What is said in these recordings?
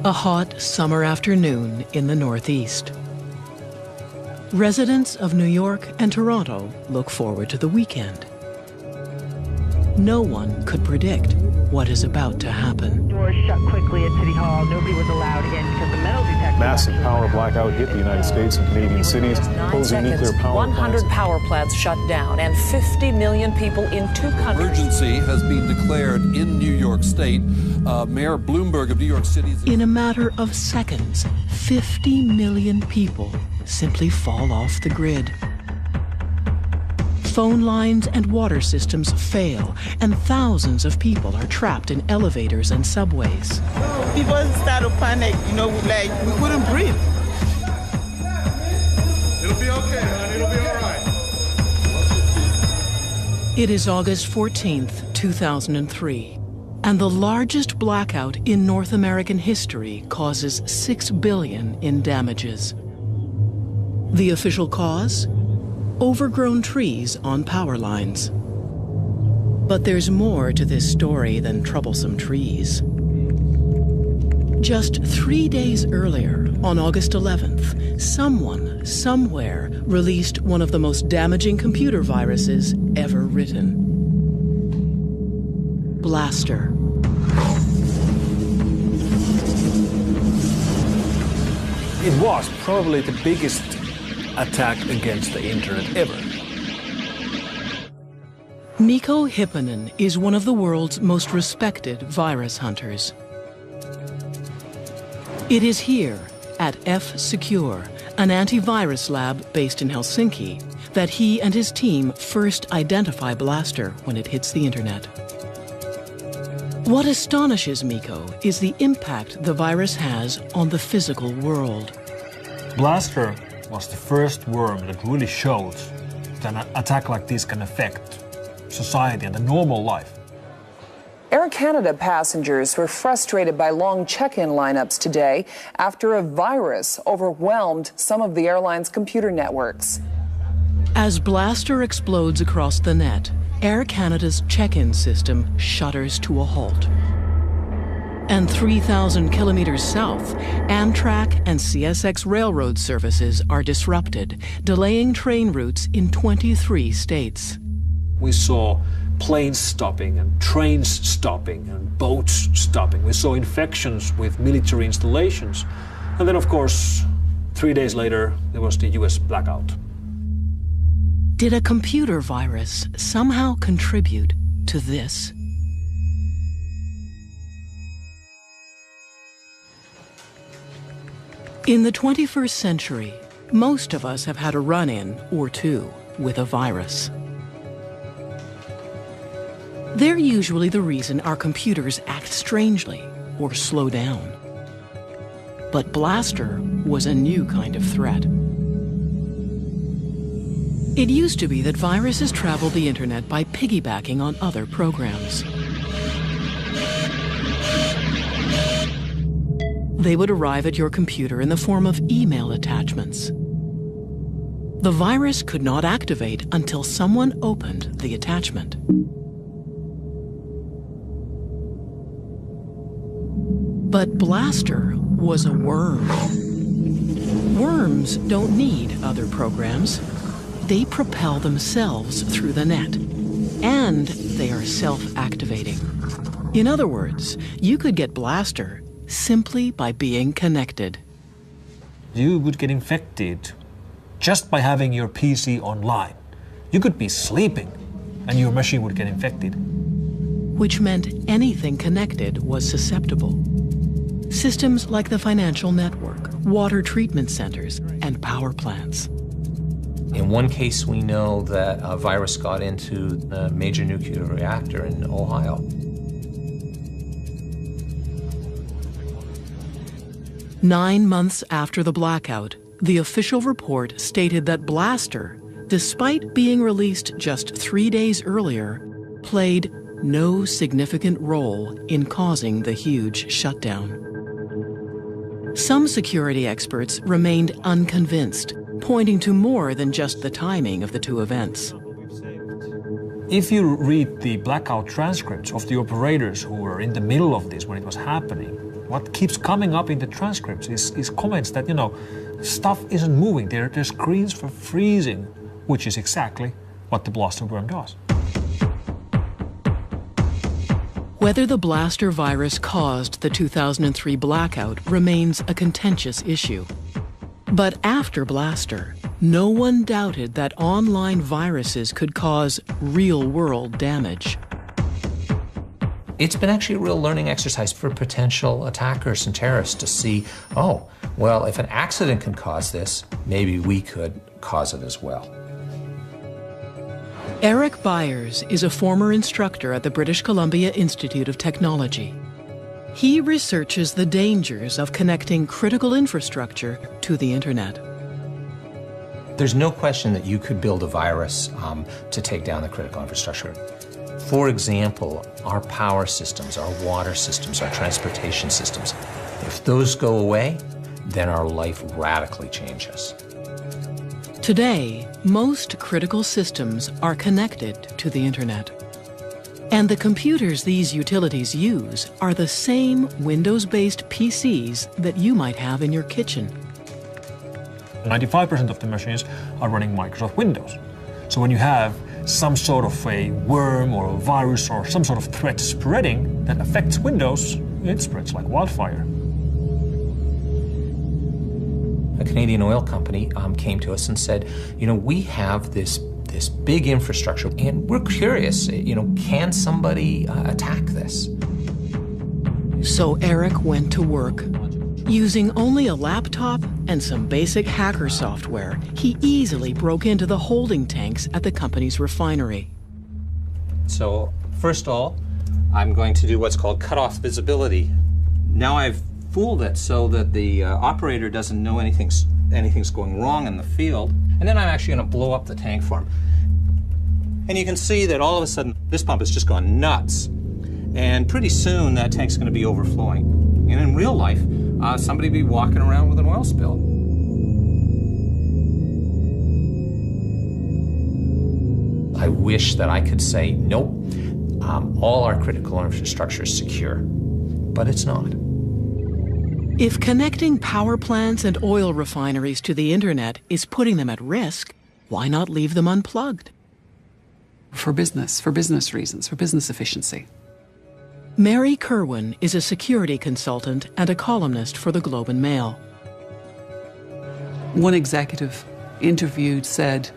A hot summer afternoon in the Northeast. Residents of New York and Toronto look forward to the weekend. No one could predict what is about to happen. Doors shut quickly at City Hall. Nobody was allowed in because the metal detector... Massive power blackout hit the United States and Canadian cities, closing nuclear power 100 plants. power plants shut down, and 50 million people in 2 countries. Emergency has been declared in New York State. Mayor Bloomberg of New York City... In a matter of seconds, 50 million people simply fall off the grid. Phone lines and water systems fail, and thousands of people are trapped in elevators and subways. People start to panic, like we couldn't breathe. It'll be okay, honey, it'll be all right. It is August 14th, 2003, and the largest blackout in North American history causes $6 billion in damages. The official cause? Overgrown trees on power lines. But there's more to this story than troublesome trees. Just 3 days earlier, on August 11th, someone, somewhere, released one of the most damaging computer viruses ever written. Blaster. It was probably the biggest attack against the internet ever. Mikko Hyppönen is one of the world's most respected virus hunters. It is here, at F-Secure, an antivirus lab based in Helsinki, that he and his team first identify Blaster when it hits the internet. What astonishes Mikko is the impact the virus has on the physical world. Blaster was the first worm that really showed that an attack like this can affect society and the normal life. Air Canada passengers were frustrated by long check-in lineups today after a virus overwhelmed some of the airline's computer networks. As Blaster explodes across the net, Air Canada's check-in system shudders to a halt. And 3,000 kilometers south, Amtrak and CSX railroad services are disrupted, delaying train routes in 23 states. We saw planes stopping and trains stopping and boats stopping. We saw infections with military installations. And then, of course, 3 days later, there was the US blackout. Did a computer virus somehow contribute to this? In the 21st century, most of us have had a run-in or two with a virus. They're usually the reason our computers act strangely or slow down. But Blaster was a new kind of threat. It used to be that viruses traveled the internet by piggybacking on other programs. They would arrive at your computer in the form of email attachments. The virus could not activate until someone opened the attachment. But Blaster was a worm. Worms don't need other programs. They propel themselves through the net, and they are self-activating. In other words, you could get Blaster simply by being connected. You would get infected just by having your PC online. You could be sleeping and your machine would get infected. Which meant anything connected was susceptible. Systems like the financial network, water treatment centers, and power plants. In one case, we know that a virus got into a major nuclear reactor in Ohio. Nine months after the blackout, the official report stated that Blaster, despite being released just 3 days earlier, played no significant role in causing the huge shutdown. Some security experts remained unconvinced, pointing to more than just the timing of the two events. If you read the blackout transcripts of the operators who were in the middle of this when it was happening, what keeps coming up in the transcripts is comments that, you know, stuff isn't moving. Their screens were freezing, which is exactly what the blaster worm does. Whether the blaster virus caused the 2003 blackout remains a contentious issue. But after Blaster, no one doubted that online viruses could cause real-world damage. It's been actually a real learning exercise for potential attackers and terrorists to see, oh, well, if an accident can cause this, maybe we could cause it as well. Eric Byers is a former instructor at the British Columbia Institute of Technology. He researches the dangers of connecting critical infrastructure to the internet. There's no question that you could build a virus to take down the critical infrastructure. For example, our power systems, our water systems, our transportation systems, if those go away, then our life radically changes. Today, most critical systems are connected to the internet. And the computers these utilities use are the same Windows-based PCs that you might have in your kitchen. 95% of the machines are running Microsoft Windows. So when you have some sort of a worm or a virus or some sort of threat spreading that affects Windows, it spreads like wildfire. A Canadian oil company came to us and said, you know, we have this big infrastructure and we're curious, you know, can somebody attack this? So Eric went to work. Using only a laptop and some basic hacker software, he easily broke into the holding tanks at the company's refinery. So first of all, I'm going to do what's called cutoff visibility. Now I've fooled it so that the operator doesn't know anything's going wrong in the field. And then I'm actually going to blow up the tank for him. And you can see that all of a sudden this pump has just gone nuts. And pretty soon that tank's going to be overflowing. And in real life, somebody will be walking around with an oil spill. I wish that I could say, nope, all our critical infrastructure is secure, but it's not. If connecting power plants and oil refineries to the internet is putting them at risk, why not leave them unplugged? For business reasons, for business efficiency. Mary Kerwin is a security consultant and a columnist for the Globe and Mail. One executive interviewed said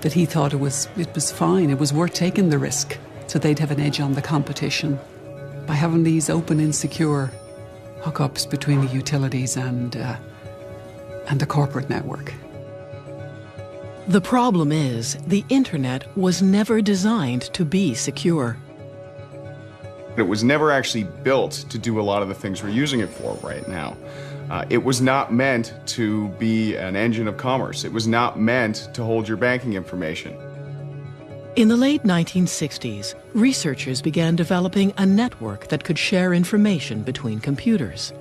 that he thought it was fine, it was worth taking the risk, so they'd have an edge on the competition by having these open and secure hookups between the utilities and the corporate network. The problem is, the internet was never designed to be secure. It was never actually built to do a lot of the things we're using it for right now. It was not meant to be an engine of commerce. It was not meant to hold your banking information. In the late 1960s, researchers began developing a network that could share information between computers.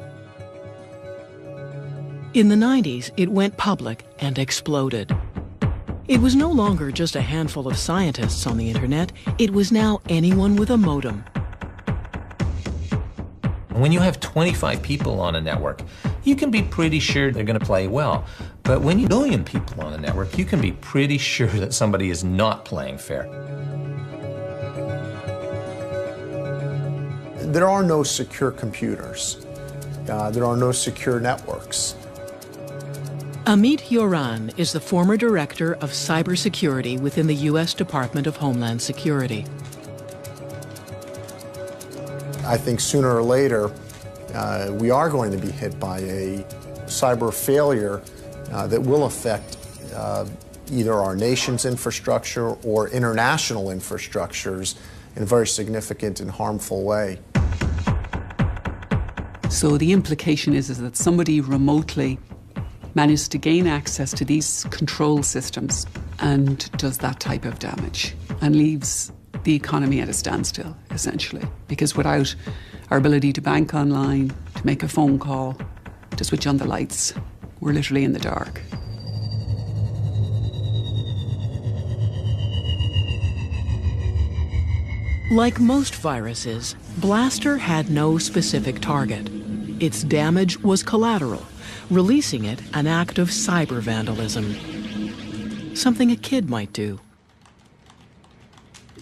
In the 90s, it went public and exploded. It was no longer just a handful of scientists on the internet, it was now anyone with a modem. When you have 25 people on a network, you can be pretty sure they're going to play well. But when you have a million people on a network, you can be pretty sure that somebody is not playing fair. There are no secure computers. There are no secure networks. Amit Yoran is the former director of cybersecurity within the U.S. Department of Homeland Security. I think sooner or later, we are going to be hit by a cyber failure that will affect either our nation's infrastructure or international infrastructures in a very significant and harmful way. So the implication is that somebody remotely managed to gain access to these control systems and does that type of damage and leaves the economy at a standstill, essentially. Because without our ability to bank online, to make a phone call, to switch on the lights, we're literally in the dark. Like most viruses, Blaster had no specific target. Its damage was collateral, releasing it an act of cyber vandalism. Something a kid might do.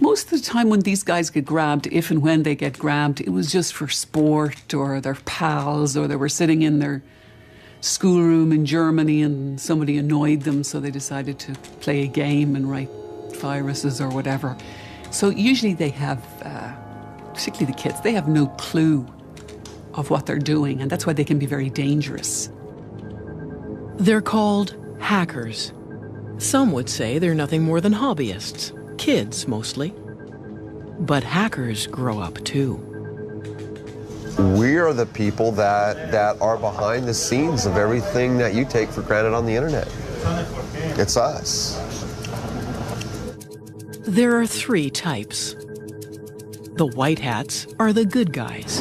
Most of the time when these guys get grabbed, if and when they get grabbed, it was just for sport or their pals, or they were sitting in their schoolroom in Germany and somebody annoyed them, so they decided to play a game and write viruses or whatever. So usually they have, particularly the kids, they have no clue of what they're doing, and that's why they can be very dangerous. They're called hackers. Some would say they're nothing more than hobbyists, kids mostly. But hackers grow up too. We are the people that are behind the scenes of everything that you take for granted on the internet. It's us. There are three types. The white hats are the good guys.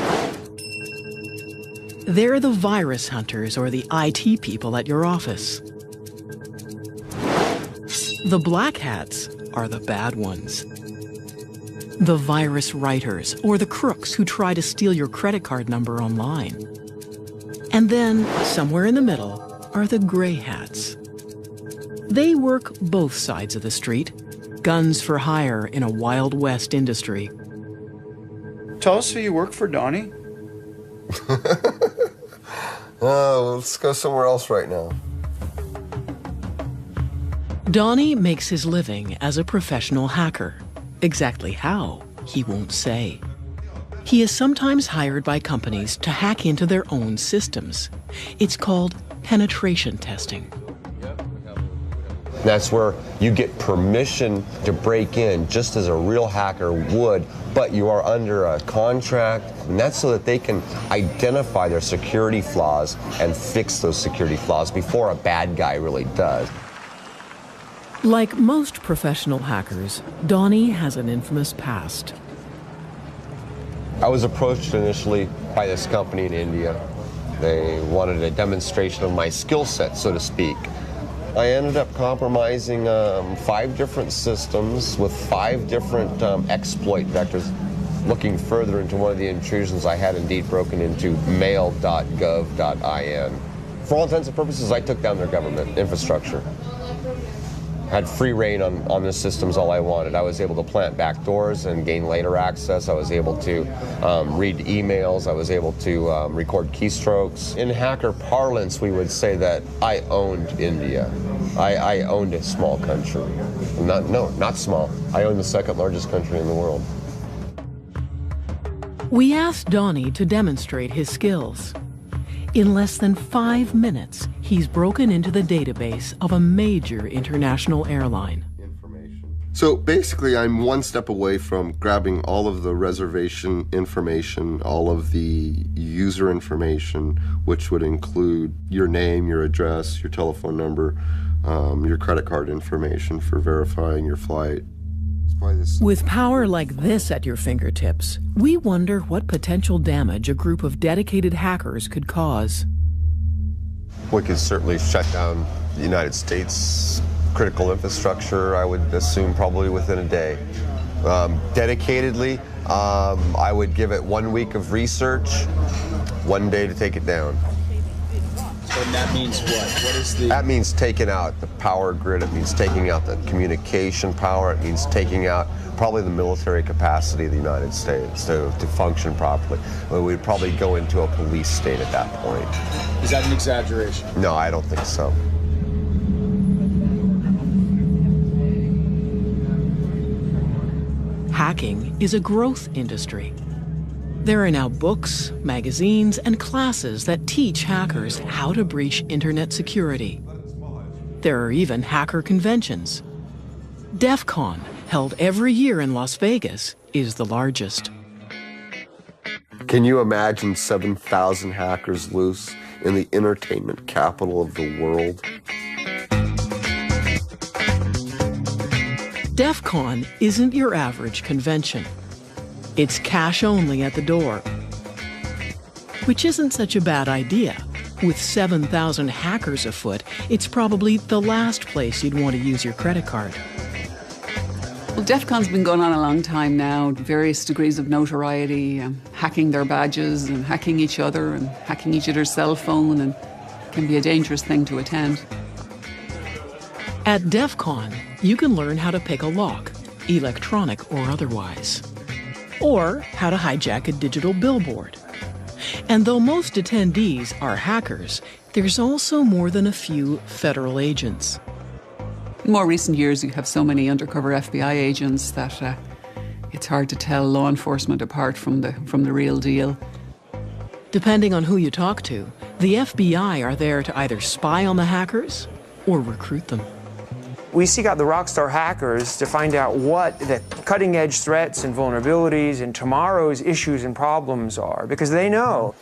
They're the virus hunters or the IT people at your office. The black hats are the bad ones. The virus writers or the crooks who try to steal your credit card number online. And then, somewhere in the middle, are the gray hats. They work both sides of the street, guns for hire in a Wild West industry. Tell us who you work for, Donnie. Let's go somewhere else right now. Donnie makes his living as a professional hacker. Exactly how, he won't say. He is sometimes hired by companies to hack into their own systems. It's called penetration testing. That's where you get permission to break in just as a real hacker would, but you are under a contract, and that's so that they can identify their security flaws and fix those security flaws before a bad guy really does. Like most professional hackers, Donnie has an infamous past. I was approached initially by this company in India. They wanted a demonstration of my skill set, so to speak. I ended up compromising 5 different systems with 5 different exploit vectors. Looking further into one of the intrusions, I had indeed broken into mail.gov.in. For all intents and purposes, I took down their government infrastructure. Had free reign on the systems all I wanted. I was able to plant back doors and gain later access. I was able to read emails. I was able to record keystrokes. In hacker parlance, we would say that I owned India. I owned a small country. Not small. I owned the 2nd largest country in the world. We asked Donnie to demonstrate his skills. In less than 5 minutes, he's broken into the database of a major international airline. So basically, I'm one step away from grabbing all of the reservation information, all of the user information, which would include your name, your address, your telephone number, your credit card information for verifying your flight. With power like this at your fingertips, we wonder what potential damage a group of dedicated hackers could cause. We could certainly shut down the United States critical infrastructure, I would assume probably within a day. Dedicatedly, I would give it 1 week of research, 1 day to take it down. And that means what? What is the... That means taking out the power grid. It means taking out the communication power. It means taking out probably the military capacity of the United States to function properly. We'd probably go into a police state at that point. Is that an exaggeration? No, I don't think so. Hacking is a growth industry. There are now books, magazines, and classes that teach hackers how to breach internet security. There are even hacker conventions. DEF CON, held every year in Las Vegas, is the largest. Can you imagine 7,000 hackers loose in the entertainment capital of the world? DEF CON isn't your average convention. It's cash only at the door, which isn't such a bad idea. With 7,000 hackers afoot, it's probably the last place you'd want to use your credit card. Well, DEF CON's been going on a long time now, various degrees of notoriety, hacking their badges and hacking each other and hacking each other's cell phone, and can be a dangerous thing to attend. At DEF CON, you can learn how to pick a lock, electronic or otherwise, or how to hijack a digital billboard. And though most attendees are hackers, there's also more than a few federal agents. In more recent years, you have so many undercover FBI agents that it's hard to tell law enforcement apart from the real deal. Depending on who you talk to, the FBI are there to either spy on the hackers or recruit them. We seek out the rockstar hackers to find out what the cutting-edge threats and vulnerabilities and tomorrow's issues and problems are, because they know.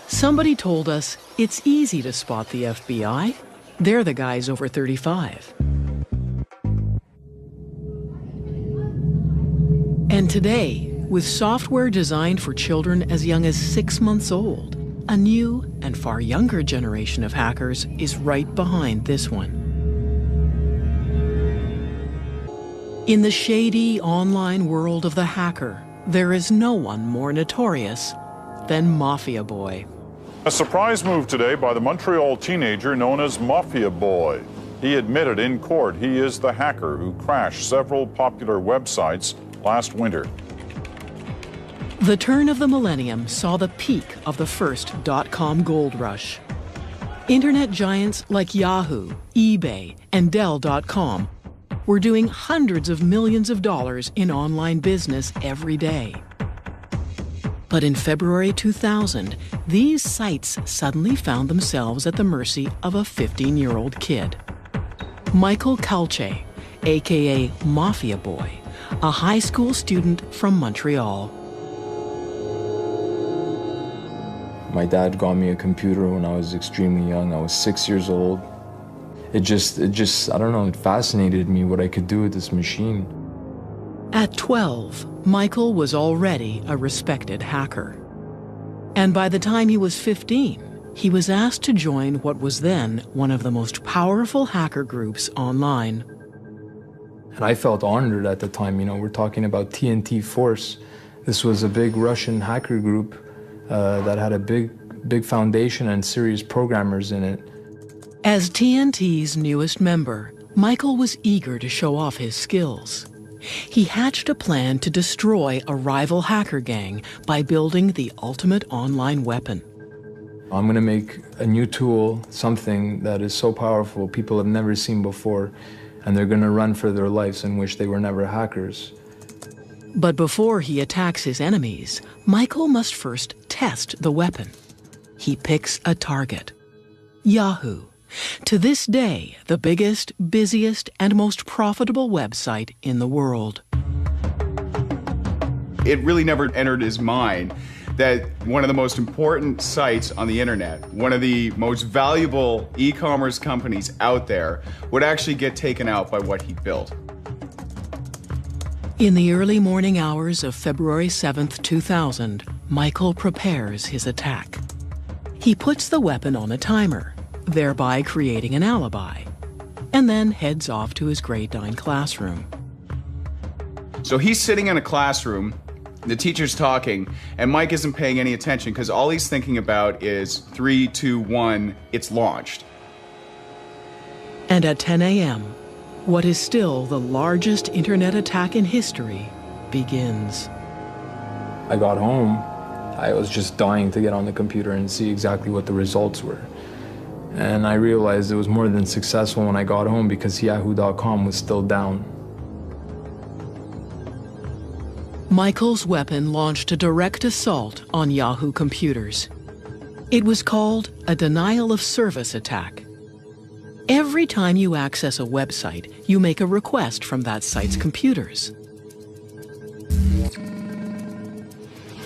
Somebody told us it's easy to spot the FBI. They're the guys over 35. And today, with software designed for children as young as 6 months old, a new and far younger generation of hackers is right behind this one. In the shady online world of the hacker, there is no one more notorious than Mafia Boy. A surprise move today by the Montreal teenager known as Mafia Boy. He admitted in court he is the hacker who crashed several popular websites last winter. The turn of the millennium saw the peak of the first .com gold rush. Internet giants like Yahoo, eBay, and Dell.com were doing hundreds of millions of dollars in online business every day. But in February 2000, these sites suddenly found themselves at the mercy of a 15-year-old kid. Michael Calce, aka Mafia Boy, a high school student from Montreal. My dad got me a computer when I was extremely young. I was 6 years old. It just, I don't know, it fascinated me what I could do with this machine. At 12, Michael was already a respected hacker. And by the time he was 15, he was asked to join what was then one of the most powerful hacker groups online. And I felt honored at the time. You know, we're talking about TNT Force. This was a big Russian hacker group that had a big foundation and serious programmers in it. As TNT's newest member, Michael was eager to show off his skills. He hatched a plan to destroy a rival hacker gang by building the ultimate online weapon. I'm going to make a new tool, something that is so powerful people have never seen before, and they're going to run for their lives and wish they were never hackers. But before he attacks his enemies, Michael must first test the weapon. He picks a target: Yahoo. To this day, the biggest, busiest, and most profitable website in the world. It really never entered his mind that one of the most important sites on the internet, one of the most valuable e-commerce companies out there, would actually get taken out by what he built. In the early morning hours of February 7th, 2000, Michael prepares his attack. He puts the weapon on a timer, thereby creating an alibi, and then heads off to his grade 9 classroom. So he's sitting in a classroom, the teacher's talking, and Mike isn't paying any attention because all he's thinking about is 3, 2, 1, it's launched. And at 10 a.m., what is still the largest internet attack in history begins. I got home, I was just dying to get on the computer and see exactly what the results were. And I realized it was more than successful when I got home because Yahoo.com was still down. Michael's weapon launched a direct assault on Yahoo computers. It was called a denial of service attack. Every time you access a website, you make a request from that site's computers.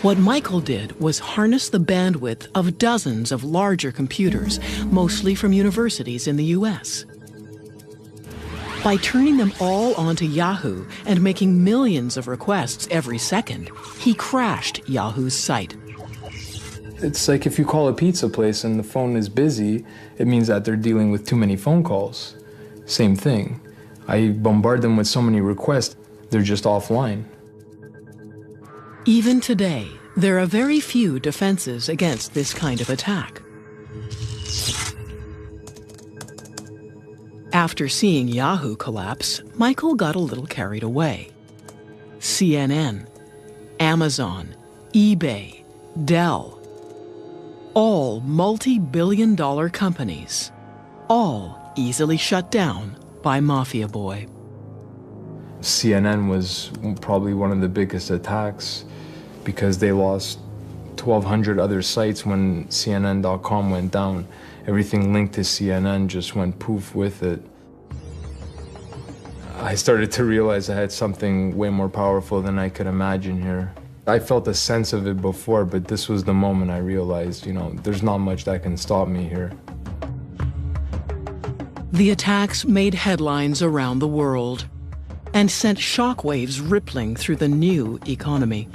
What Michael did was harness the bandwidth of dozens of larger computers, mostly from universities in the US. By turning them all onto Yahoo and making millions of requests every second, he crashed Yahoo's site. It's like if you call a pizza place and the phone is busy, it means that they're dealing with too many phone calls. Same thing. I bombard them with so many requests, they're just offline. Even today, there are very few defenses against this kind of attack. After seeing Yahoo collapse, Michael got a little carried away. CNN, Amazon, eBay, Dell, all multi-billion-dollar companies, all easily shut down by Mafia Boy. CNN was probably one of the biggest attacks because they lost 1,200 other sites when CNN.com went down. Everything linked to CNN just went poof with it. I started to realize I had something way more powerful than I could imagine here. I felt a sense of it before, but this was the moment I realized, there's not much that can stop me here. The attacks made headlines around the world and sent shockwaves rippling through the new economy.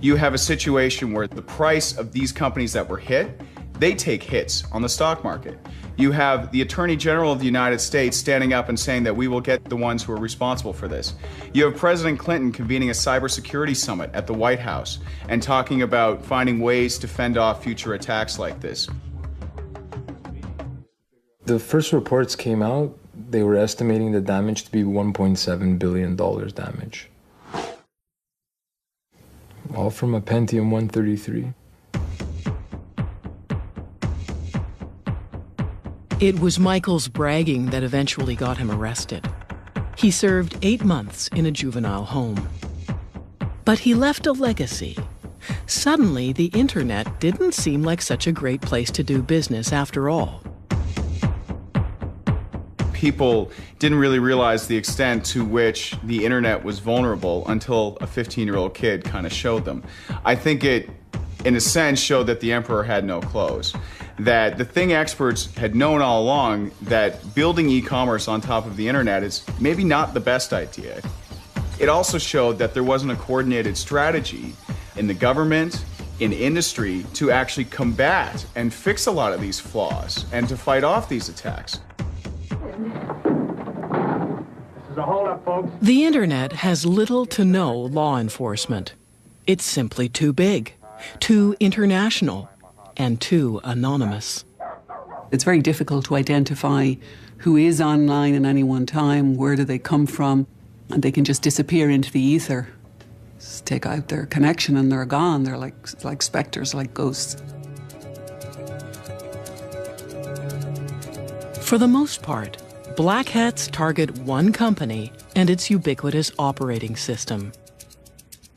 You have a situation where the price of these companies that were hit, they take hits on the stock market. You have the Attorney General of the United States standing up and saying that we will get the ones who are responsible for this. You have President Clinton convening a cybersecurity summit at the White House and talking about finding ways to fend off future attacks like this. The first reports came out, they were estimating the damage to be $1.7 billion damage. All from a Pentium 133. It was Michael's bragging that eventually got him arrested. He served 8 months in a juvenile home. But he left a legacy. Suddenly, the internet didn't seem like such a great place to do business after all. People didn't really realize the extent to which the internet was vulnerable until a 15-year-old kid kind of showed them. I think it, in a sense, showed that the emperor had no clothes. That the thing experts had known all along, that building e-commerce on top of the internet is maybe not the best idea. It also showed that there wasn't a coordinated strategy in the government, in industry, to actually combat and fix a lot of these flaws and to fight off these attacks. The internet has little to no law enforcement. It's simply too big, too international, and too anonymous. It's very difficult to identify who is online at any one time, where do they come from, and they can just disappear into the ether. Just take out their connection and they're gone. They're like specters, like ghosts. For the most part, black hats target one company and its ubiquitous operating system.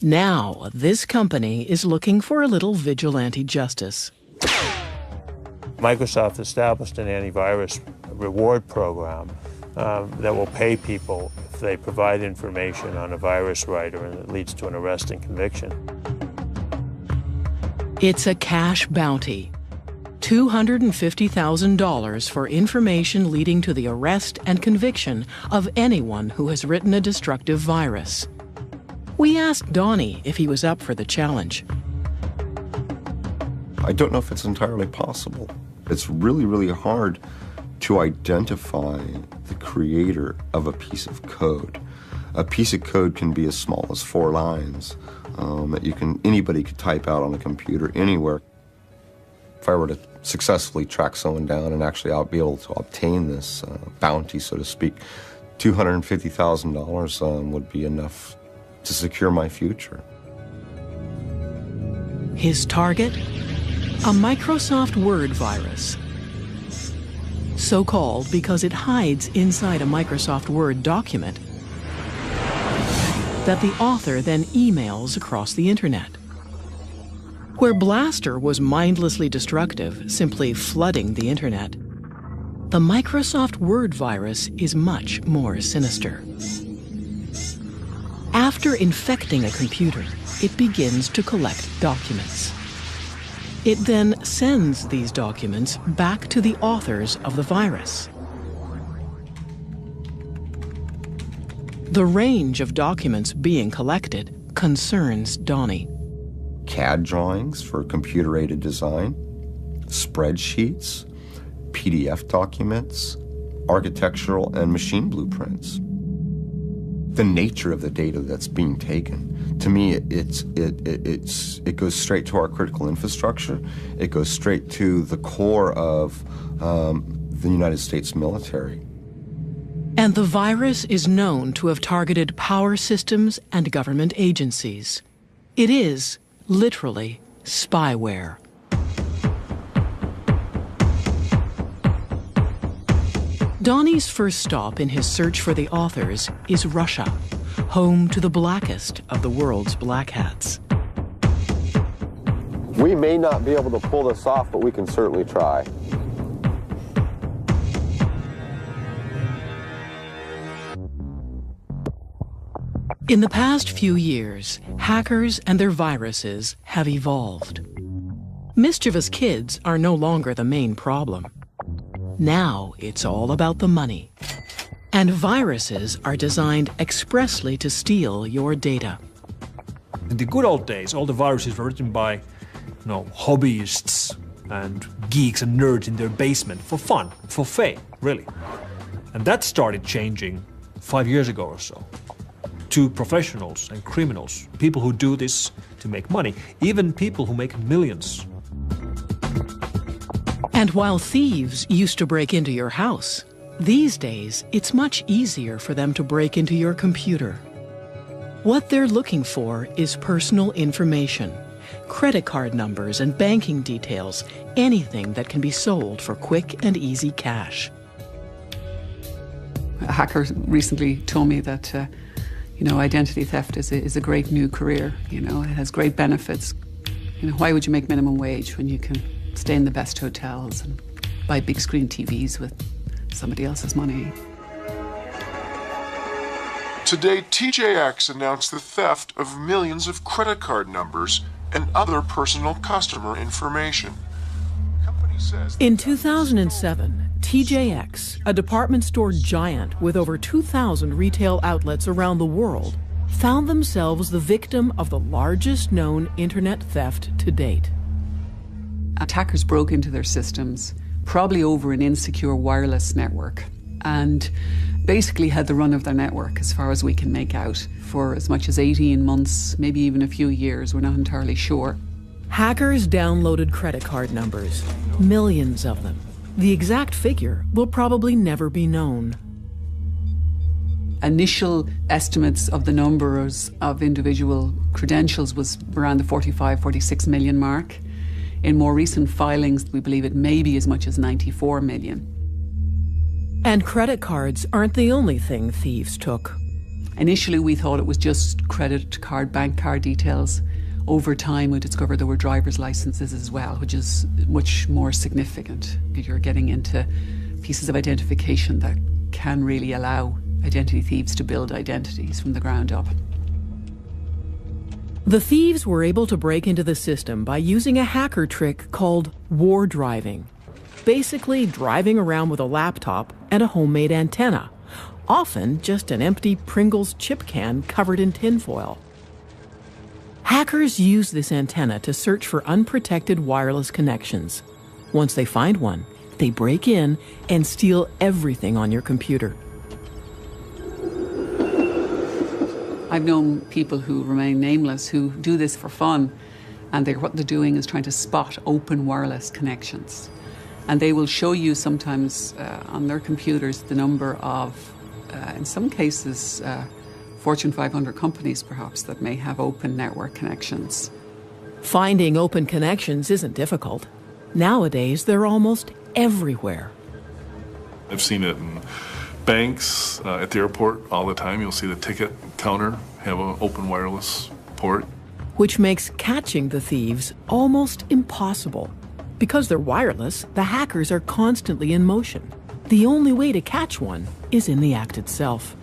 Now, this company is looking for a little vigilante justice. Microsoft established an antivirus reward program that will pay people if they provide information on a virus writer and it leads to an arrest and conviction. It's a cash bounty. $250,000 for information leading to the arrest and conviction of anyone who has written a destructive virus. We asked Donnie if he was up for the challenge. I don't know if it's entirely possible. It's really, really hard to identify the creator of a piece of code. A piece of code can be as small as 4 lines that anybody could type out on a computer anywhere. If I were to successfully track someone down and actually be able to obtain this bounty, so to speak, $250,000 would be enough to secure my future. His target? A Microsoft Word virus. So called because it hides inside a Microsoft Word document that the author then emails across the internet. Where Blaster was mindlessly destructive, simply flooding the internet, the Microsoft Word virus is much more sinister. After infecting a computer, it begins to collect documents. It then sends these documents back to the authors of the virus. The range of documents being collected concerns Donnie. CAD drawings for computer-aided design, spreadsheets, PDF documents, architectural and machine blueprints. The nature of the data that's being taken, to me, it goes straight to our critical infrastructure. It goes straight to the core of the United States military. And the virus is known to have targeted power systems and government agencies. It is, literally, spyware. Donnie's first stop in his search for the authors is Russia, home to the blackest of the world's black hats. We may not be able to pull this off, but we can certainly try. In the past few years, hackers and their viruses have evolved. Mischievous kids are no longer the main problem. Now it's all about the money. And viruses are designed expressly to steal your data. In the good old days, all the viruses were written by, hobbyists and geeks and nerds in their basement for fun, for fame, really. And that started changing 5 years ago or so. To professionals and criminals, people who do this to make money, even people who make millions. And while thieves used to break into your house, these days it's much easier for them to break into your computer. What they're looking for is personal information, credit card numbers and banking details, anything that can be sold for quick and easy cash. A hacker recently told me that identity theft is a great new career. It has great benefits. Why would you make minimum wage when you can stay in the best hotels and buy big screen TVs with somebody else's money? Today, TJX announced the theft of millions of credit card numbers and other personal customer information. In 2007, TJX, a department store giant with over 2,000 retail outlets around the world, found themselves the victim of the largest known internet theft to date. Attackers broke into their systems, probably over an insecure wireless network, and basically had the run of their network as far as we can make out for as much as 18 months, maybe even a few years, we're not entirely sure. Hackers downloaded credit card numbers, millions of them. The exact figure will probably never be known. Initial estimates of the numbers of individual credentials was around the 45-46 million mark. In more recent filings, we believe it may be as much as 94 million. And credit cards aren't the only thing thieves took. Initially, we thought it was just credit card, bank card details. Over time, we discovered there were driver's licenses as well, which is much more significant. You're getting into pieces of identification that can really allow identity thieves to build identities from the ground up. The thieves were able to break into the system by using a hacker trick called war driving. Basically driving around with a laptop and a homemade antenna, often just an empty Pringles chip can covered in tinfoil. Hackers use this antenna to search for unprotected wireless connections. Once they find one, they break in and steal everything on your computer. I've known people who remain nameless who do this for fun, and what they're doing is trying to spot open wireless connections. And they will show you sometimes on their computers the number of, in some cases, Fortune 500 companies perhaps that may have open network connections. Finding open connections isn't difficult. Nowadays, they're almost everywhere. I've seen it in banks, at the airport all the time. You'll see the ticket counter have an open wireless port. Which makes catching the thieves almost impossible. Because they're wireless, the hackers are constantly in motion. The only way to catch one is in the act itself.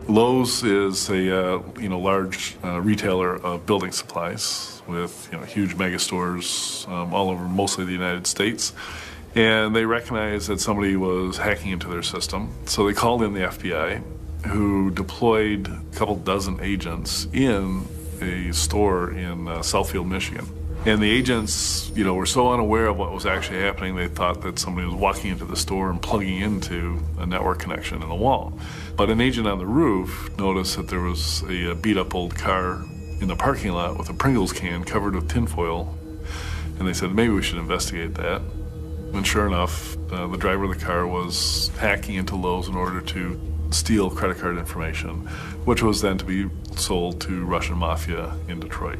Lowe's is a large retailer of building supplies with huge mega stores all over mostly the United States. And they recognized that somebody was hacking into their system. So they called in the FBI, who deployed a couple dozen agents in a store in Southfield, Michigan. And the agents, were so unaware of what was actually happening, they thought that somebody was walking into the store and plugging into a network connection in the wall. But an agent on the roof noticed that there was a beat-up old car in the parking lot with a Pringles can covered with tinfoil. And they said, maybe we should investigate that. And sure enough, the driver of the car was hacking into Lowe's in order to steal credit card information, which was then to be sold to Russian mafia in Detroit.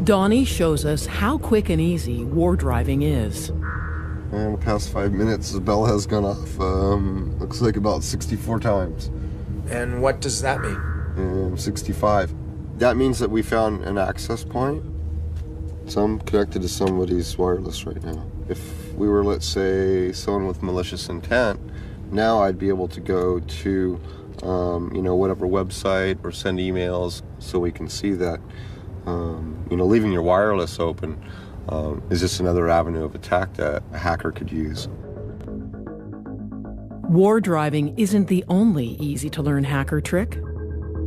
Donnie shows us how quick and easy war driving is. In the past 5 minutes, the bell has gone off, looks like about 64 times. And what does that mean? 65. That means that we found an access point. So I'm connected to somebody's wireless right now. If we were, let's say, someone with malicious intent, now I'd be able to go to, whatever website or send emails so we can see that. Leaving your wireless open is just another avenue of attack that a hacker could use. War driving isn't the only easy-to-learn hacker trick.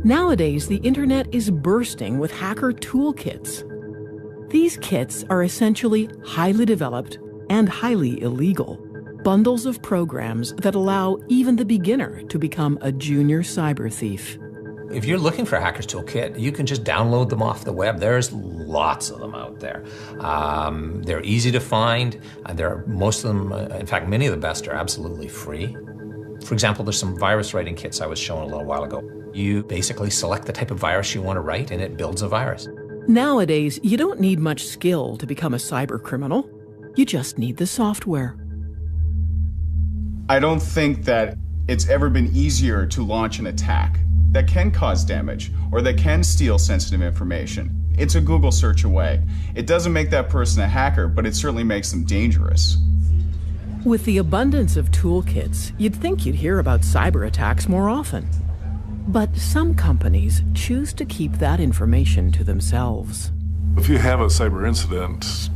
Nowadays, the internet is bursting with hacker toolkits. These kits are essentially highly developed and highly illegal bundles of programs that allow even the beginner to become a junior cyber thief. If you're looking for a hacker's toolkit, you can just download them off the web. There's lots of them out there. They're easy to find. Most of them, in fact, many of the best are absolutely free. For example, there's some virus writing kits I was showing a little while ago. You basically select the type of virus you want to write, and it builds a virus. Nowadays, you don't need much skill to become a cyber criminal. You just need the software. I don't think that it's ever been easier to launch an attack that can cause damage or that can steal sensitive information. It's a Google search away. It doesn't make that person a hacker, but it certainly makes them dangerous. With the abundance of toolkits, you'd think you'd hear about cyber attacks more often. But some companies choose to keep that information to themselves. If you have a cyber incident,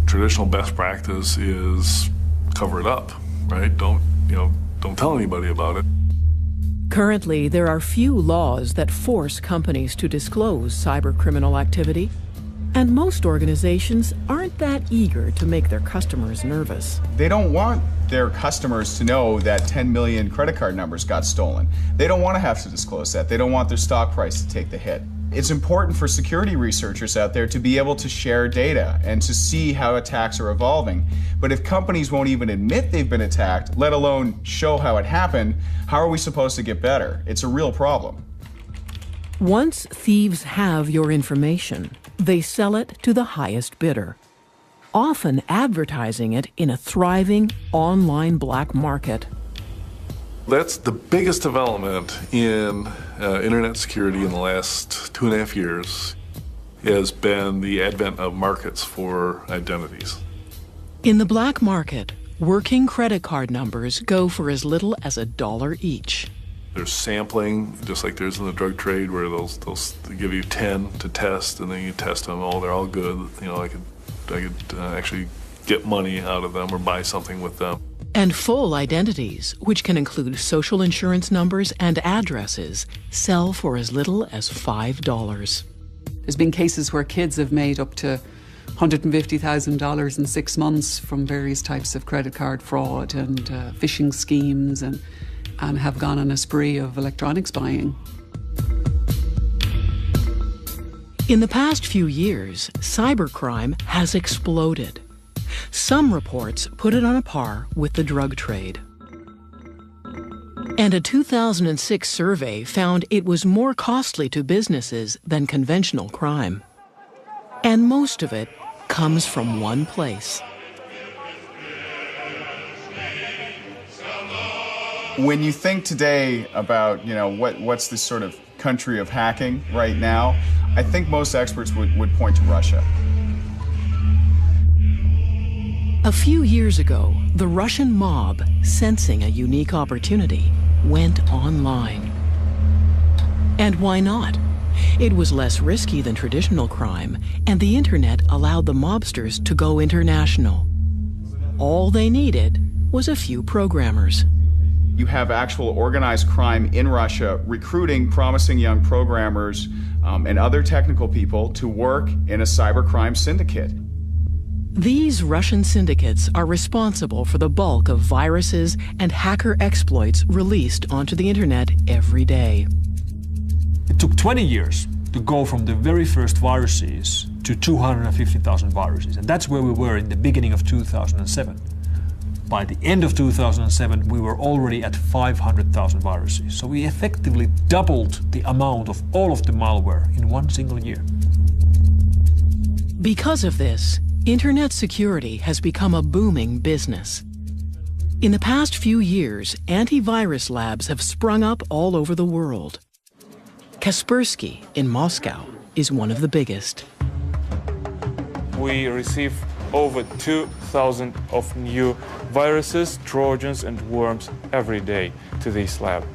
traditional best practice is cover it up, right? Don't tell anybody about it. Currently, there are few laws that force companies to disclose cyber criminal activity, and most organizations aren't that eager to make their customers nervous. They don't want their customers to know that 10 million credit card numbers got stolen. They don't want to have to disclose that. They don't want their stock price to take the hit. It's important for security researchers out there to be able to share data and to see how attacks are evolving. But if companies won't even admit they've been attacked, let alone show how it happened, how are we supposed to get better? It's a real problem. Once thieves have your information, they sell it to the highest bidder, often advertising it in a thriving online black market. That's the biggest development in internet security in the last 2.5 years has been the advent of markets for identities. In the black market, working credit card numbers go for as little as $1 each. There's sampling, just like there's in the drug trade, where they'll give you 10 to test, and then you test them. Oh, they're all good. I could actually get money out of them or buy something with them. And full identities, which can include social insurance numbers and addresses, sell for as little as $5. There's been cases where kids have made up to $150,000 in 6 months from various types of credit card fraud and phishing schemes, and have gone on a spree of electronics buying. In the past few years, cybercrime has exploded. Some reports put it on a par with the drug trade. And a 2006 survey found it was more costly to businesses than conventional crime. And most of it comes from one place. When you think today about, what's this sort of country of hacking right now, I think most experts would point to Russia. A few years ago, the Russian mob, sensing a unique opportunity, went online. And why not? It was less risky than traditional crime, and the internet allowed the mobsters to go international. All they needed was a few programmers. You have actual organized crime in Russia recruiting promising young programmers and other technical people to work in a cybercrime syndicate. These Russian syndicates are responsible for the bulk of viruses and hacker exploits released onto the internet every day. It took 20 years to go from the very first viruses to 250,000 viruses, and that's where we were in the beginning of 2007. By the end of 2007, we were already at 500,000 viruses. So we effectively doubled the amount of all of the malware in one single year. Because of this, internet security has become a booming business. In the past few years, antivirus labs have sprung up all over the world. Kaspersky in Moscow is one of the biggest. We receive over 2,000 of new viruses, trojans and worms every day to this lab.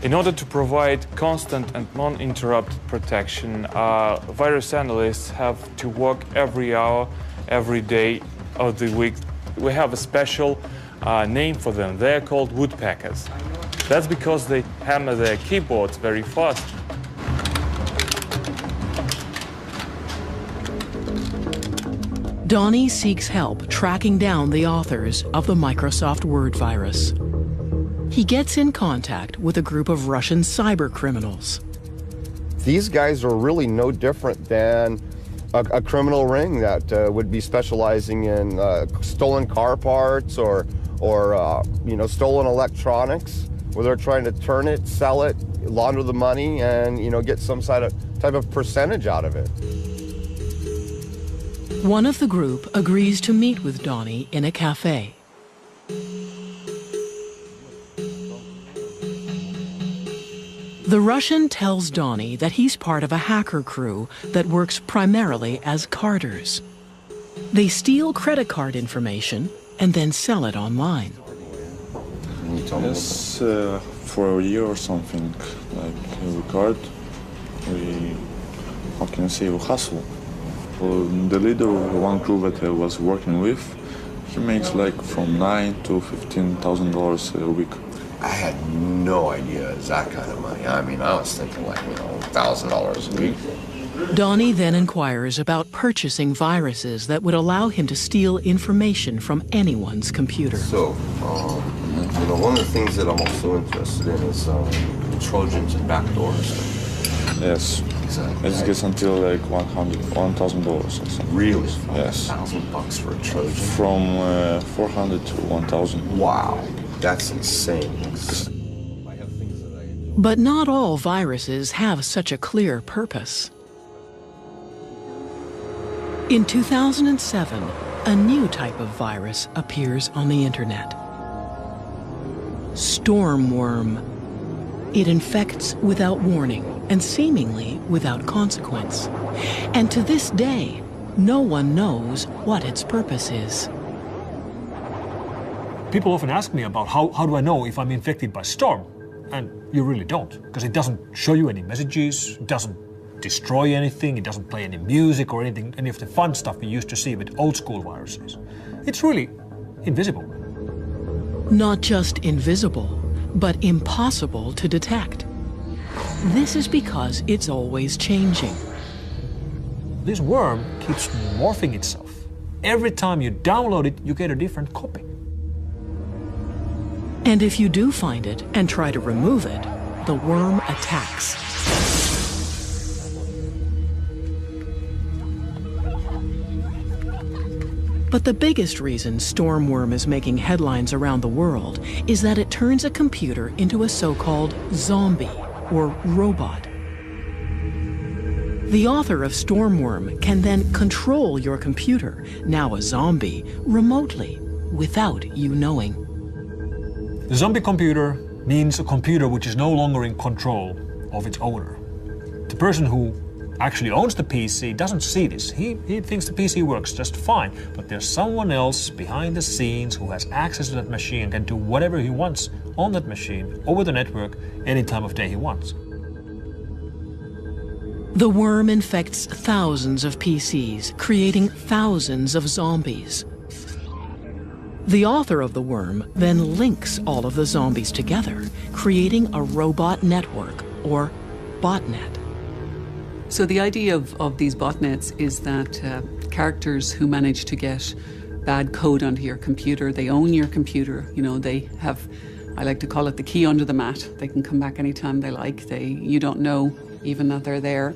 In order to provide constant and non-interrupted protection, virus analysts have to work every hour, every day of the week. We have a special name for them. They're called woodpeckers. That's because they hammer their keyboards very fast. Donnie seeks help tracking down the authors of the Microsoft Word virus. He gets in contact with a group of Russian cyber criminals. These guys are really no different than a criminal ring that would be specializing in stolen car parts or stolen electronics, where they're trying to turn it, sell it, launder the money, and get some type of percentage out of it. One of the group agrees to meet with Donnie in a cafe. The Russian tells Donnie that he's part of a hacker crew that works primarily as carders. They steal credit card information and then sell it online. Yes, for a year or something, like a card, we hustle. The leader of one crew that I was working with, he makes like from $9,000 to $15,000 a week. I had no idea it was that kind of money. I mean, I was thinking like, $1,000 a week. Donnie then inquires about purchasing viruses that would allow him to steal information from anyone's computer. So, one of the things that I'm also interested in is Trojans and backdoors. Yes. Exactly. It gets until like $1,000 or something. Really? Yes. $1,000 for a Trojan? From 400 to 1,000. Wow, that's insane. But not all viruses have such a clear purpose. In 2007, a new type of virus appears on the internet. Stormworm. It infects without warning and seemingly without consequence. And to this day, no one knows what its purpose is. People often ask me about how do I know if I'm infected by Storm? And you really don't, because it doesn't show you any messages, it doesn't destroy anything, it doesn't play any music or anything, any of the fun stuff we used to see with old school viruses. It's really invisible. Not just invisible, but impossible to detect. This is because it's always changing. This worm keeps morphing itself. Every time you download it, you get a different copy. And if you do find it and try to remove it, the worm attacks. But the biggest reason Stormworm is making headlines around the world is that it turns a computer into a so-called zombie or robot. The author of Stormworm can then control your computer, now a zombie, remotely, without you knowing. The zombie computer means a computer which is no longer in control of its owner. The person who actually owns the PC doesn't see this. He thinks the PC works just fine, but there's someone else behind the scenes who has access to that machine and can do whatever he wants on that machine, over the network, any time of day he wants. The worm infects thousands of PCs, creating thousands of zombies. The author of the worm then links all of the zombies together, creating a robot network, or botnet. So the idea of these botnets is that characters who manage to get bad code onto your computer, they own your computer, you know, they have, I like to call it the key under the mat. They can come back anytime they like. You don't know even that they're there.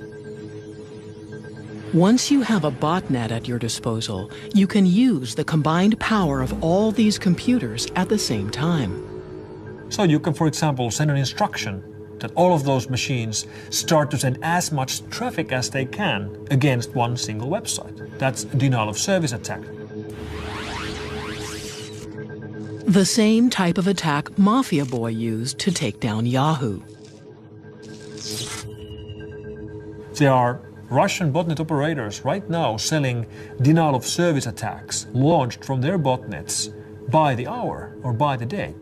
Once you have a botnet at your disposal, you can use the combined power of all these computers at the same time. So you can, for example, send an instruction that all of those machines start to send as much traffic as they can against one single website. That's a denial of service attack. The same type of attack Mafia Boy used to take down Yahoo. There are Russian botnet operators right now selling denial of service attacks launched from their botnets by the hour or by the day.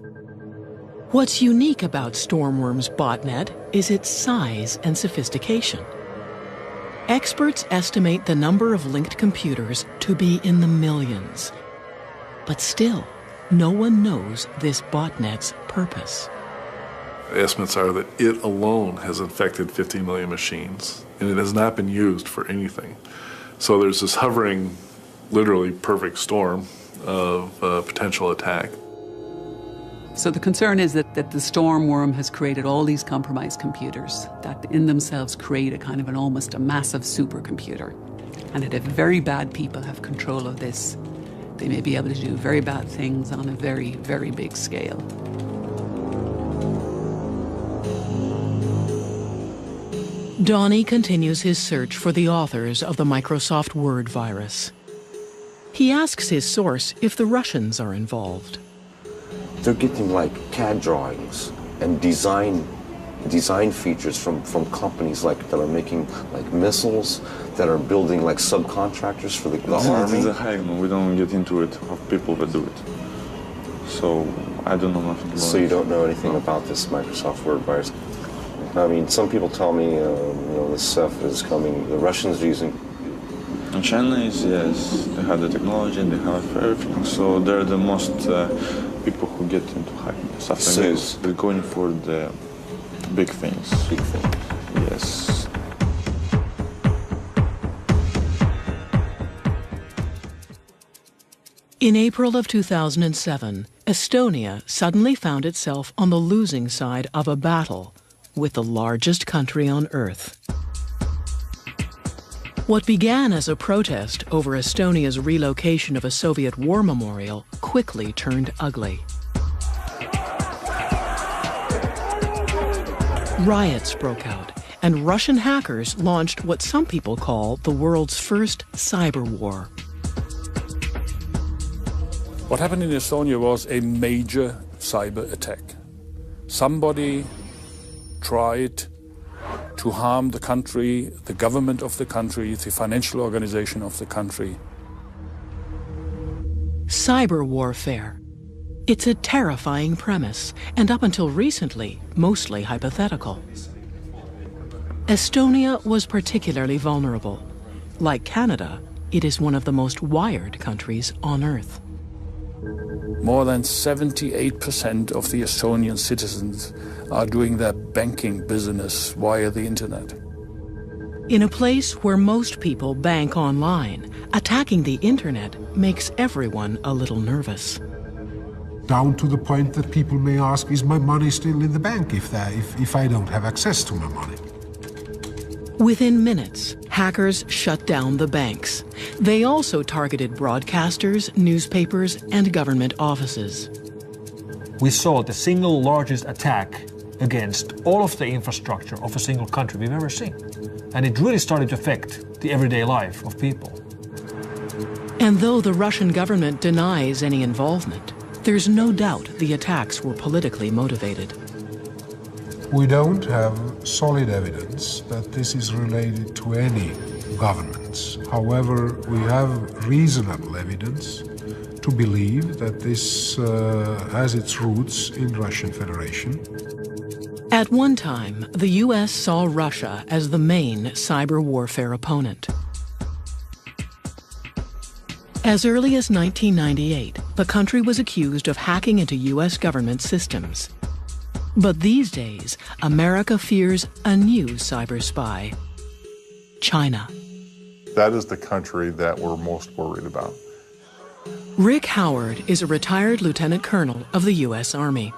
What's unique about Stormworm's botnet is its size and sophistication. Experts estimate the number of linked computers to be in the millions. But still, no one knows this botnet's purpose. Estimates are that it alone has infected 50 million machines, and it has not been used for anything. So there's this hovering, literally perfect storm of potential attack. So the concern is that the Stormworm has created all these compromised computers that in themselves create a kind of almost a massive supercomputer. And that if very bad people have control of this, they may be able to do very bad things on a very, very big scale. Donnie continues his search for the authors of the Microsoft Word virus. He asks his source if the Russians are involved. They're getting like CAD drawings and design features from companies like that are making like missiles, that are building like subcontractors for the army. It's a hack. We don't get into it of people that do it. So I don't know nothing about it. So you don't know anything about this Microsoft Word virus? I mean, some people tell me, this stuff is coming. The Russians are using. And Chinese, yes, they have the technology and they have everything. So they're the most people who get into hacking stuff like this. They're going for the big things. Big things. Yes. In April of 2007, Estonia suddenly found itself on the losing side of a battle with the largest country on Earth. What began as a protest over Estonia's relocation of a Soviet war memorial quickly turned ugly. Riots broke out, and Russian hackers launched what some people call the world's first cyber war. What happened in Estonia was a major cyber attack. Somebody tried to harm the country, the government of the country, the financial organization of the country. Cyber warfare. It's a terrifying premise, and up until recently, mostly hypothetical. Estonia was particularly vulnerable. Like Canada, it is one of the most wired countries on Earth. More than 78% of the Estonian citizens are doing their banking business via the internet. In a place where most people bank online, attacking the internet makes everyone a little nervous. Down to the point that people may ask, is my money still in the bank if I don't have access to my money? Within minutes, hackers shut down the banks. They also targeted broadcasters, newspapers, and government offices. We saw the single largest attack against all of the infrastructure of a single country we've ever seen. And it really started to affect the everyday life of people. And though the Russian government denies any involvement, there's no doubt the attacks were politically motivated. We don't have solid evidence that this is related to any governments. However, we have reasonable evidence to believe that this has its roots in Russian Federation. At one time, the U.S. saw Russia as the main cyber warfare opponent. As early as 1998, the country was accused of hacking into U.S. government systems. But these days, America fears a new cyber spy: China. That is the country that we're most worried about. Rick Howard is a retired lieutenant colonel of the U.S. Army.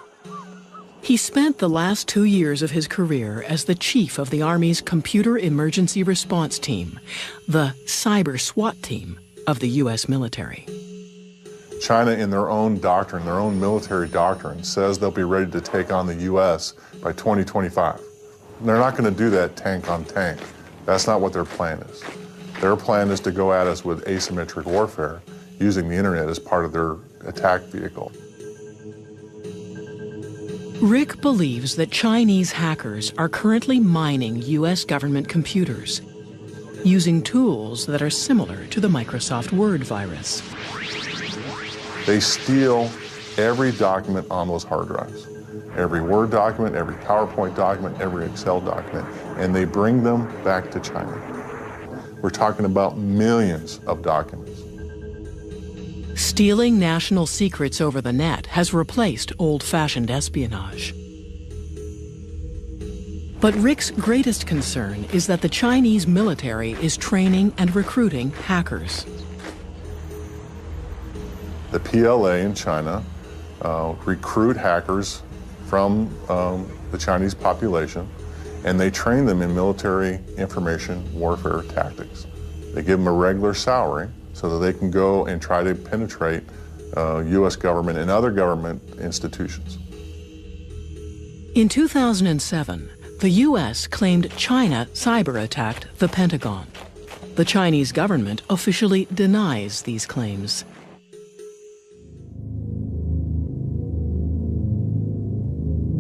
He spent the last 2 years of his career as the chief of the Army's Computer Emergency Response Team, the Cyber SWAT team of the U.S. military. China, in their own doctrine, their own military doctrine, says they'll be ready to take on the U.S. by 2025. They're not going to do that tank on tank. That's not what their plan is. Their plan is to go at us with asymmetric warfare, using the internet as part of their attack vehicle. Rick believes that Chinese hackers are currently mining U.S. government computers, using tools that are similar to the Microsoft Word virus. They steal every document on those hard drives, every Word document, every PowerPoint document, every Excel document, and they bring them back to China. We're talking about millions of documents. Stealing national secrets over the net has replaced old-fashioned espionage. But Rick's greatest concern is that the Chinese military is training and recruiting hackers. The PLA in China recruit hackers from the Chinese population, and they train them in military information warfare tactics. They give them a regular salary so that they can go and try to penetrate U.S. government and other government institutions. In 2007, the U.S. claimed China cyber-attacked the Pentagon. The Chinese government officially denies these claims.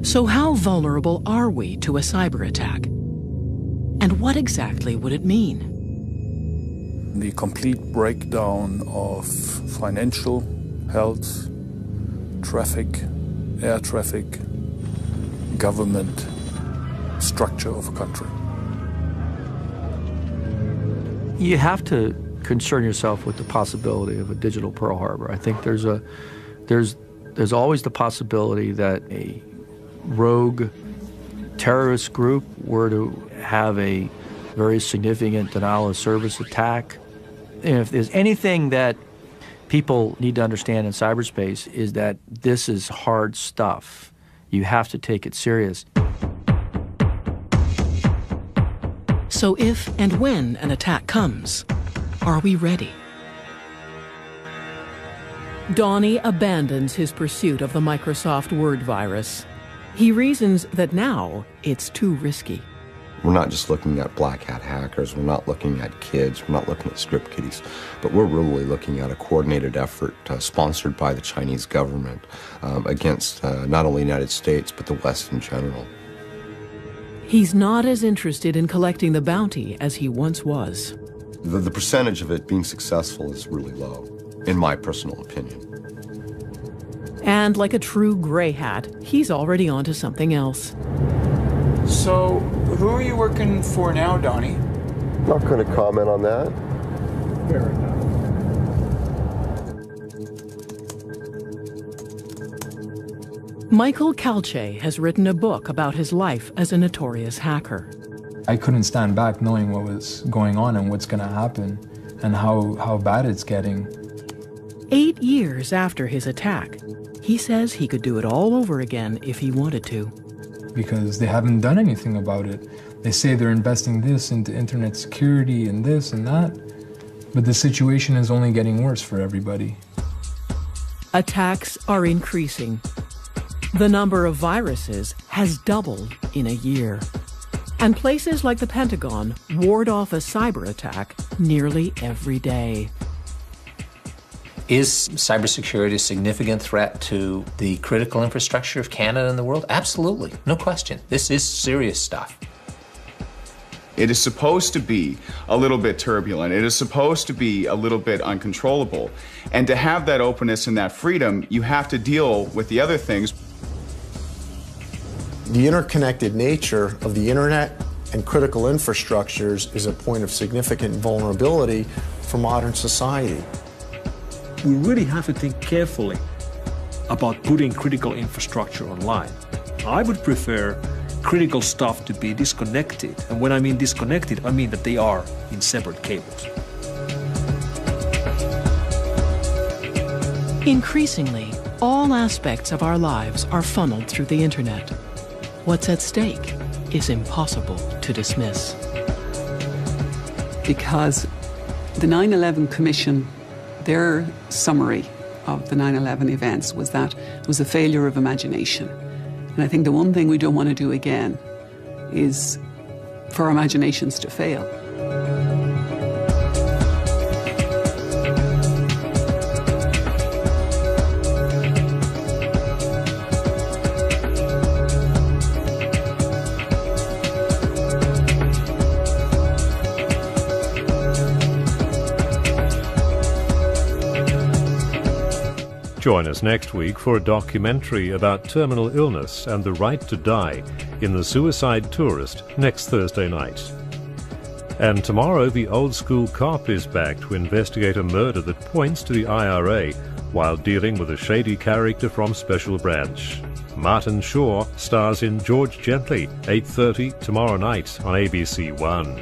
So how vulnerable are we to a cyber attack? And what exactly would it mean? The complete breakdown of financial, health, traffic, air traffic, government, structure of a country. You have to concern yourself with the possibility of a digital Pearl Harbor. I think there's always the possibility that a rogue terrorist group were to have a very significant denial of service attack. And if there's anything that people need to understand in cyberspace is that this is hard stuff. You have to take it serious. So if and when an attack comes, are we ready? Donnie abandons his pursuit of the Microsoft Word virus. He reasons that now it's too risky. We're not just looking at black hat hackers, we're not looking at kids, we're not looking at script kiddies, but we're really looking at a coordinated effort sponsored by the Chinese government against not only the United States, but the West in general. He's not as interested in collecting the bounty as he once was. The percentage of it being successful is really low, in my personal opinion. And like a true gray hat, he's already onto something else. So, who are you working for now, Donnie? Not going to comment on that. Fair enough. Michael Calce has written a book about his life as a notorious hacker. I couldn't stand back knowing what was going on and what's going to happen and how bad it's getting. 8 years after his attack, he says he could do it all over again if he wanted to. Because they haven't done anything about it. They say they're investing this into internet security and this and that, but the situation is only getting worse for everybody. Attacks are increasing. The number of viruses has doubled in a year. And places like the Pentagon ward off a cyber attack nearly every day. Is cybersecurity a significant threat to the critical infrastructure of Canada and the world? Absolutely, no question. This is serious stuff. It is supposed to be a little bit turbulent. It is supposed to be a little bit uncontrollable. And to have that openness and that freedom, you have to deal with the other things. The interconnected nature of the internet and critical infrastructures is a point of significant vulnerability for modern society. we really have to think carefully about putting critical infrastructure online. I would prefer critical stuff to be disconnected. And when I mean disconnected, I mean that they are in separate cables. Increasingly, all aspects of our lives are funneled through the internet. What's at stake is impossible to dismiss. Because the 9/11 Commission, their summary of the 9/11 events was that it was a failure of imagination. And I think the one thing we don't want to do again is for our imaginations to fail. Join us next week for a documentary about terminal illness and the right to die in The Suicide Tourist next Thursday night. And tomorrow, the old school cop is back to investigate a murder that points to the IRA while dealing with a shady character from Special Branch. Martin Shaw stars in George Gently, 8:30 tomorrow night on ABC One.